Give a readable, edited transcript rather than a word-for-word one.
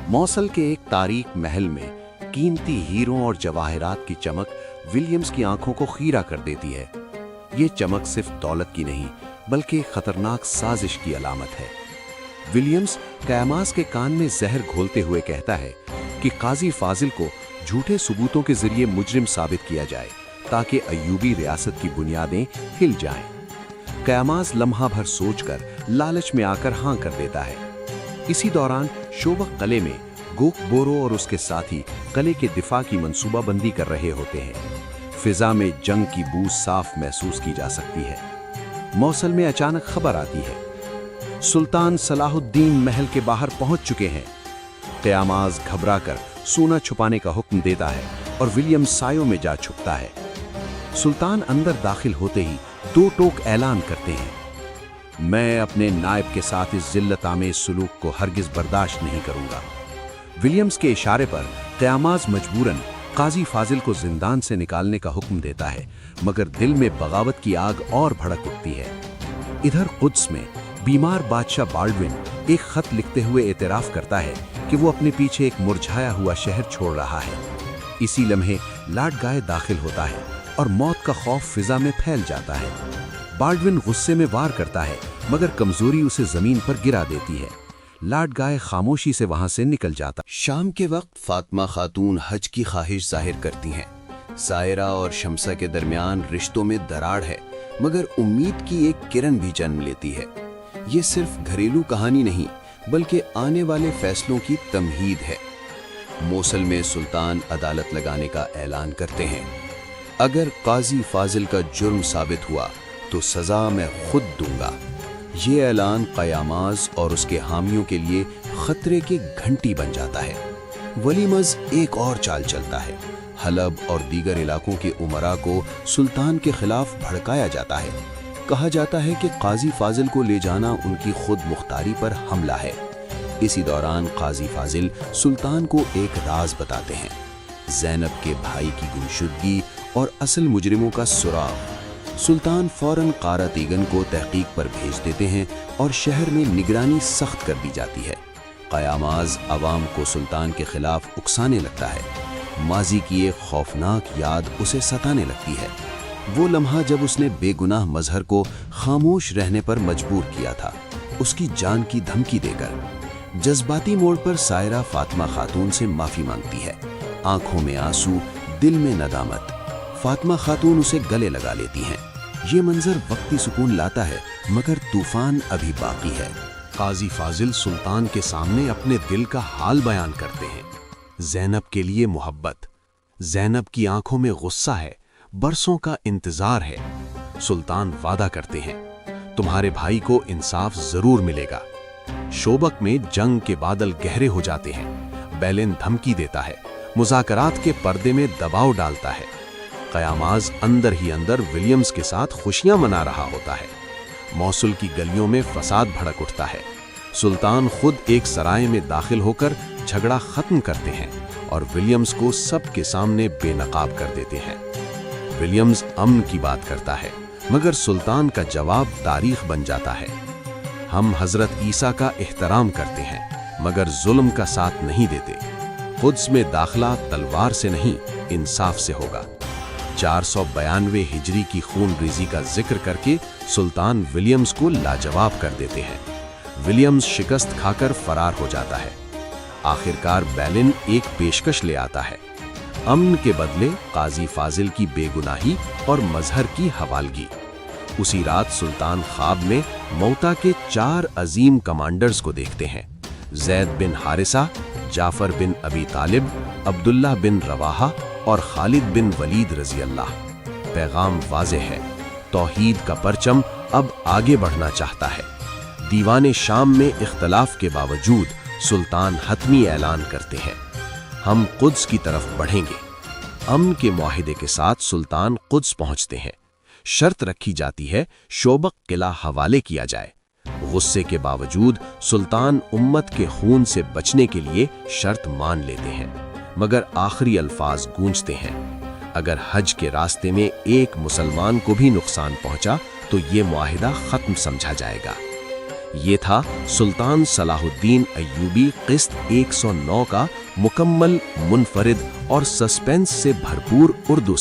موصل کے ایک تاریک محل میں قیمتی ہیروں اور جواہرات کی چمک ولیمز کی آنکھوں کو خیرہ کر دیتی ہے۔ یہ چمک صرف دولت کی نہیں بلکہ خطرناک سازش کی علامت ہے۔ ولیمز قیاماز کے کان میں زہر گھولتے ہوئے کہتا ہے کہ قاضی فاضل کو جھوٹے ثبوتوں کے ذریعے مجرم ثابت کیا جائے تاکہ ایوبی ریاست کی بنیادیں ہل جائیں۔ قیاماز لمحہ بھر سوچ کر لالچ میں آ کر ہاں کر دیتا ہے۔ اسی دوران شوبک قلعے میں گوک بورو اور اس کے ساتھی قلعے کے دفاع کی منصوبہ بندی کر رہے ہوتے ہیں۔ فضا میں جنگ کی بو صاف محسوس کی جا سکتی ہے۔ موصل میں اچانک خبر آتی ہے، سلطان صلاح الدین محل کے باہر پہنچ چکے ہیں۔ قیاماز گھبرا کر سونا چھپانے کا حکم دیتا ہے اور ولیم سایوں میں جا چھپتا ہے۔ سلطان اندر داخل ہوتے ہی دو ٹوک اعلان کرتے ہیں، میں اپنے نائب کے ساتھ اس ذلت آمیز سلوک کو ہرگز برداشت نہیں کروں گا۔ ولیمز کے اشارے پر قیاماز مجبوراً قاضی فاضل کو زندان سے نکالنے کا حکم دیتا ہے، مگر دل میں بغاوت کی آگ اور بھڑک اٹھتی ہے۔ ادھر قدس میں بیمار بادشاہ بالڈون ایک خط لکھتے ہوئے اعتراف کرتا ہے کہ وہ اپنے پیچھے ایک مرجھایا ہوا شہر چھوڑ رہا ہے۔ اسی لمحے لاڈ گائے داخل ہوتا ہے اور موت کا خوف فضا میں پھیل جاتا ہے۔ بالڈون غصے میں وار کرتا ہے مگر کمزوری اسے زمین پر گرا دیتی ہے۔ لاڈ گائے خاموشی سے وہاں سے نکل جاتا۔ شام کے وقت فاطمہ خاتون حج کی خواہش ظاہر کرتی ہیں۔ سائرہ اور شمسہ کے درمیان رشتوں میں دراڑ ہے مگر امید کی ایک کرن بھی جنم لیتی ہے۔ یہ صرف گھریلو کہانی نہیں بلکہ آنے والے فیصلوں کی تمہید ہے۔ موصل میں سلطان عدالت لگانے کا اعلان کرتے ہیں، اگر قاضی فاضل کا جرم ثابت ہوا تو سزا میں خود دوں گا۔ یہ اعلان قیاماز اور اس کے حامیوں کے لیے خطرے کی گھنٹی بن جاتا ہے۔ ولیمز ایک اور چال چلتا ہے۔ حلب اور دیگر علاقوں کے امراء کو سلطان کے خلاف بھڑکایا جاتا ہے۔ کہا جاتا ہے کہ قاضی فاضل کو لے جانا ان کی خود مختاری پر حملہ ہے۔ اسی دوران قاضی فاضل سلطان کو ایک راز بتاتے ہیں، زینب کے بھائی کی گمشدگی اور اصل مجرموں کا سراغ۔ سلطان فوراً قارہ تیغن کو تحقیق پر بھیج دیتے ہیں اور شہر میں نگرانی سخت کر دی جاتی ہے۔ قیاماز عوام کو سلطان کے خلاف اکسانے لگتا ہے۔ ماضی کی ایک خوفناک یاد اسے ستانے لگتی ہے، وہ لمحہ جب اس نے بے گناہ مظہر کو خاموش رہنے پر مجبور کیا تھا، اس کی جان کی دھمکی دے کر۔ جذباتی موڑ پر سائرہ فاطمہ خاتون سے معافی مانگتی ہے، آنکھوں میں آنسو، دل میں ندامت۔ فاطمہ خاتون اسے گلے لگا لیتی ہیں۔ یہ منظر وقتی سکون لاتا ہے مگر طوفان ابھی باقی ہے۔ قاضی فاضل سلطان کے سامنے اپنے دل کا حال بیان کرتے ہیں۔ زینب کے لیے محبت، زینب کی آنکھوں میں غصہ ہے، برسوں کا انتظار ہے۔ سلطان وعدہ کرتے ہیں، تمہارے بھائی کو انصاف ضرور ملے گا۔ شوبک میں جنگ کے بادل گہرے ہو جاتے ہیں۔ بیلن دھمکی دیتا ہے، مذاکرات کے پردے میں دباؤ ڈالتا ہے۔ قیاماز اندر ہی اندر ولیمز کے ساتھ خوشیاں منا رہا ہوتا ہے۔ موصل کی گلیوں میں فساد بھڑک اٹھتا ہے۔ سلطان خود ایک سرائے میں داخل ہو کر جھگڑا ختم کرتے ہیں اور ولیمز کو سب کے سامنے بے نقاب کر دیتے ہیں۔ ولیمز امن کی بات کرتا ہے مگر سلطان کا جواب تاریخ بن جاتا ہے، ہم حضرت عیسیٰ کا احترام کرتے ہیں مگر ظلم کا ساتھ نہیں دیتے۔ قدس میں داخلہ تلوار سے نہیں انصاف سے ہوگا۔ 492 ہجری کی خون ریزی کا ذکر کر کے سلطان ولیمز کو لاجواب کر دیتے ہیں۔ ولیمز شکست کھا کر فرار ہو جاتا ہے۔ آخرکار بیلن ایک پیشکش لے آتا ہے، امن کے بدلے قاضی فاضل کی بے گناہی اور مظہر کی حوالگی۔ اسی رات سلطان خواب میں موتا کے 4 عظیم کمانڈرز کو دیکھتے ہیں، زید بن حارثہ، جعفر بن ابی طالب، عبداللہ بن رواحہ اور خالد بن ولید رضی اللہ۔ پیغام واضح ہے، توحید کا پرچم اب آگے بڑھنا چاہتا ہے۔ دیوان شام میں اختلاف کے باوجود سلطان حتمی اعلان کرتے ہیں، ہم قدس کی طرف بڑھیں گے۔ امن کے معاہدے کے ساتھ سلطان قدس پہنچتے ہیں۔ شرط رکھی جاتی ہے شوبک قلعہ حوالے کیا جائے۔ غصے کے باوجود سلطان امت کے خون سے بچنے کے لیے شرط مان لیتے ہیں مگر آخری الفاظ گونجتے ہیں، اگر حج کے راستے میں ایک مسلمان کو بھی نقصان پہنچا تو یہ معاہدہ ختم سمجھا جائے گا۔ یہ تھا سلطان صلاح الدین ایوبی قسط 109 کا مکمل، منفرد اور سسپینس سے بھرپور اردو